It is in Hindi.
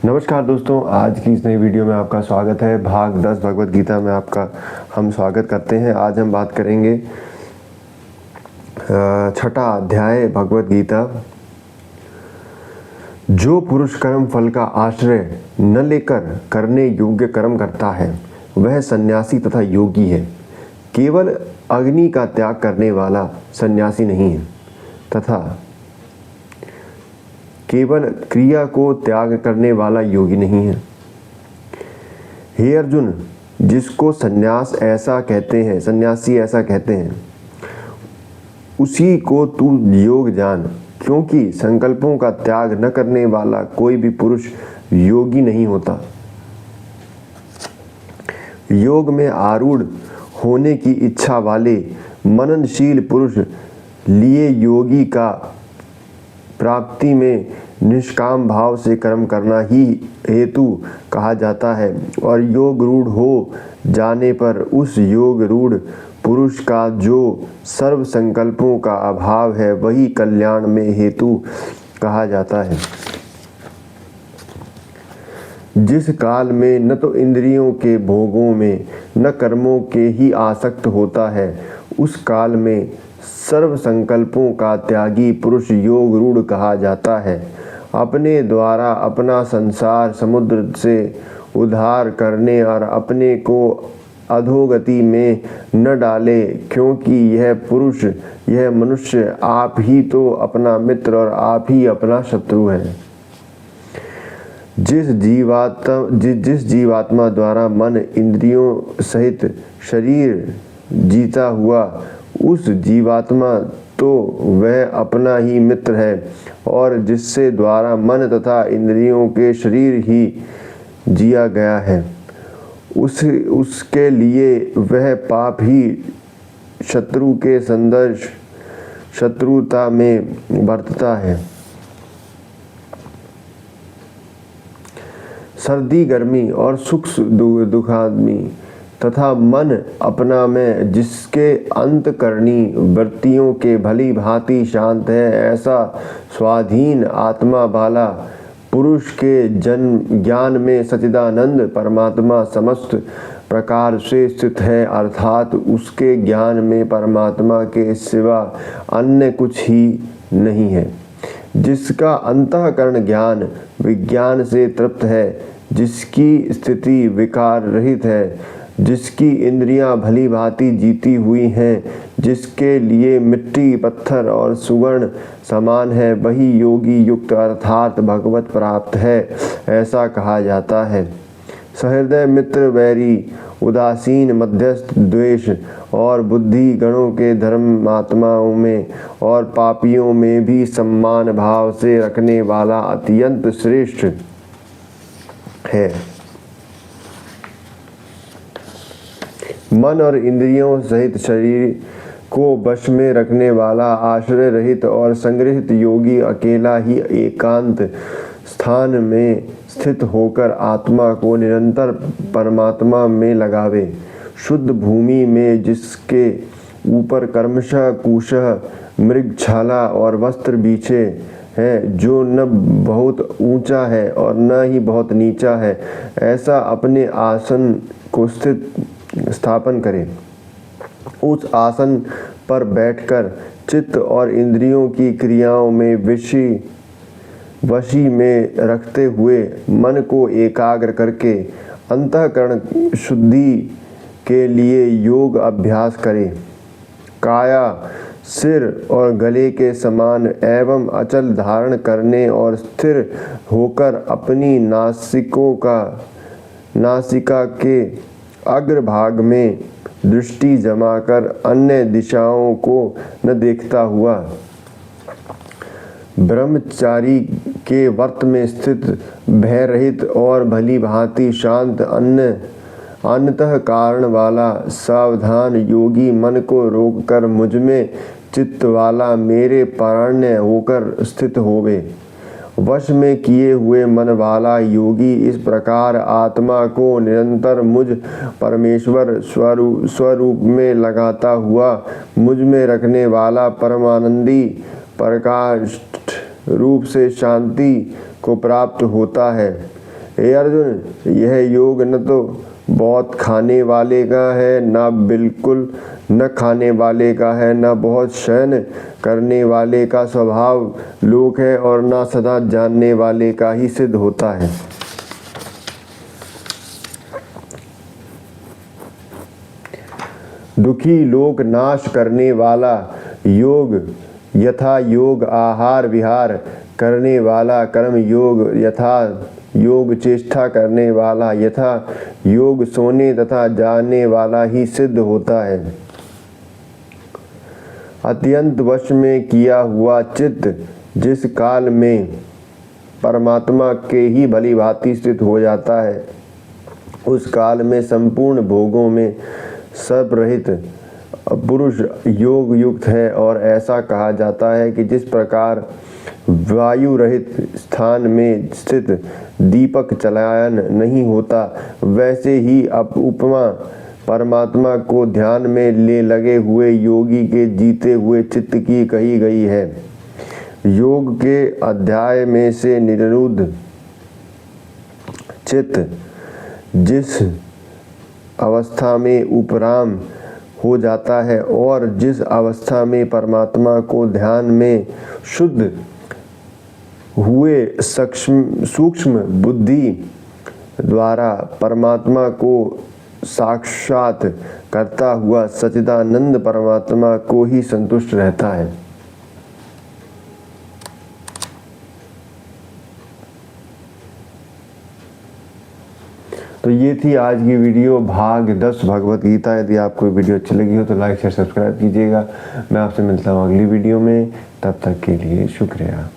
नमस्कार दोस्तों, आज की इस नई वीडियो में आपका स्वागत है। भाग 10 भगवत गीता में आपका हम स्वागत करते हैं। आज हम बात करेंगे छठा अध्याय भगवत गीता। जो पुरुष कर्म फल का आश्रय न लेकर करने योग्य कर्म करता है वह सन्यासी तथा योगी है। केवल अग्नि का त्याग करने वाला सन्यासी नहीं है तथा केवल क्रिया को त्याग करने वाला योगी नहीं है। हे अर्जुन, जिसको सन्यास ऐसा कहते हैं, सन्यासी ऐसा कहते हैं, उसी को तू योग जान, क्योंकि संकल्पों का त्याग न करने वाला कोई भी पुरुष योगी नहीं होता। योग में आरूढ़ होने की इच्छा वाले मननशील पुरुष लिए योगी का प्राप्ति में निष्काम भाव से कर्म करना ही हेतु कहा जाता है, और योग रूढ़ हो जाने पर उस योग रूढ़ पुरुष का जो सर्व संकल्पों का अभाव है वही कल्याण में हेतु कहा जाता है। जिस काल में न तो इंद्रियों के भोगों में न कर्मों के ही आसक्त होता है, उस काल में सर्व संकल्पों का त्यागी पुरुष योग रूढ़ कहा जाता है। अपने द्वारा अपना संसार समुद्र से उद्धार करने और अपने को अधोगति में न डाले, क्योंकि यह मनुष्य आप ही तो अपना मित्र और आप ही अपना शत्रु है। जिस जीवात्मा द्वारा मन इंद्रियों सहित शरीर जीता हुआ, उस जीवात्मा तो वह अपना ही मित्र है, और जिससे द्वारा मन तथा इंद्रियों के शरीर ही जिया गया है, उसके लिए वह पाप ही शत्रु के सदृश शत्रुता में बरतता है। सर्दी गर्मी और सुख दुखादमी तथा मन अपना में जिसके अंतकरणी वृत्तियों के भली भांति शांत है, ऐसा स्वाधीन आत्मा वाला पुरुष के ज्ञान में सच्चिदानंद परमात्मा समस्त प्रकार से स्थित है, अर्थात उसके ज्ञान में परमात्मा के सिवा अन्य कुछ ही नहीं है। जिसका अंतःकरण ज्ञान विज्ञान से तृप्त है, जिसकी स्थिति विकार रहित है, जिसकी इंद्रियां भली भांति जीती हुई हैं, जिसके लिए मिट्टी पत्थर और सुवर्ण समान है, वही योगी युक्त अर्थात भगवत प्राप्त है, ऐसा कहा जाता है। सहृदय मित्र वैरी उदासीन मध्यस्थ द्वेष और बुद्धि गणों के धर्मात्माओं में और पापियों में भी सम्मान भाव से रखने वाला अत्यंत श्रेष्ठ है। मन और इंद्रियों सहित शरीर को वश में रखने वाला आश्रय रहित और संग्रहित योगी अकेला ही एकांत स्थान में स्थित होकर आत्मा को निरंतर परमात्मा में लगावे। शुद्ध भूमि में जिसके ऊपर कर्मशः कुशः मृगछाला और वस्त्र बिछे है, जो न बहुत ऊंचा है और न ही बहुत नीचा है, ऐसा अपने आसन को स्थापन करें। उस आसन पर बैठकर चित्त और इंद्रियों की क्रियाओं में वशी में रखते हुए मन को एकाग्र करके अंतःकरण शुद्धि के लिए योग अभ्यास करें। काया सिर और गले के समान एवं अचल धारण करने और स्थिर होकर अपनी नासिका के अग्रभाग में दृष्टि जमाकर अन्य दिशाओं को न देखता हुआ ब्रह्मचारी के व्रत में स्थित भय रहित और भली भांति शांत अन्तः कारण वाला सावधान योगी मन को रोककर मुझमें चित्त वाला मेरे पारण्य होकर स्थित होवे। वश में किए हुए मन वाला योगी इस प्रकार आत्मा को निरंतर मुझ परमेश्वर स्वरूप में लगाता हुआ मुझ में रखने वाला परमानंदी प्रकाश रूप से शांति को प्राप्त होता है। हे अर्जुन, यह योग न तो बहुत खाने वाले का है, न बिल्कुल न खाने वाले का है, न बहुत शयन करने वाले का स्वभाव लोक है, और न सदा जानने वाले का ही सिद्ध होता है। दुखी लोक नाश करने वाला योग यथा योग आहार विहार करने वाला, कर्म योग यथा योग चेष्टा करने वाला, यथा योग सोने तथा जाने वाला ही सिद्ध होता है। अत्यंत वश में किया हुआ चित्त जिस काल में परमात्मा के ही भली भांति स्थित हो जाता है, उस काल में संपूर्ण भोगों में सर्प रहित पुरुष योग युक्त है। और ऐसा कहा जाता है कि जिस प्रकार वायु रहित स्थान में स्थित दीपक चलायन नहीं होता, वैसे ही उपमा परमात्मा को ध्यान में ले लगे हुए योगी के जीते हुए चित्त की कही गई है। योग के अध्याय में से निरुद्ध चित्त जिस अवस्था में उपराम हो जाता है, और जिस अवस्था में परमात्मा को ध्यान में शुद्ध हुए सूक्ष्म बुद्धि द्वारा परमात्मा को साक्षात करता हुआ सच्चिदानंद परमात्मा को ही संतुष्ट रहता है। तो ये थी आज की वीडियो भाग 10 भगवत गीता। यदि आपको वीडियो अच्छी लगी हो तो लाइक शेयर सब्सक्राइब कीजिएगा। मैं आपसे मिलता हूँ अगली वीडियो में, तब तक के लिए शुक्रिया।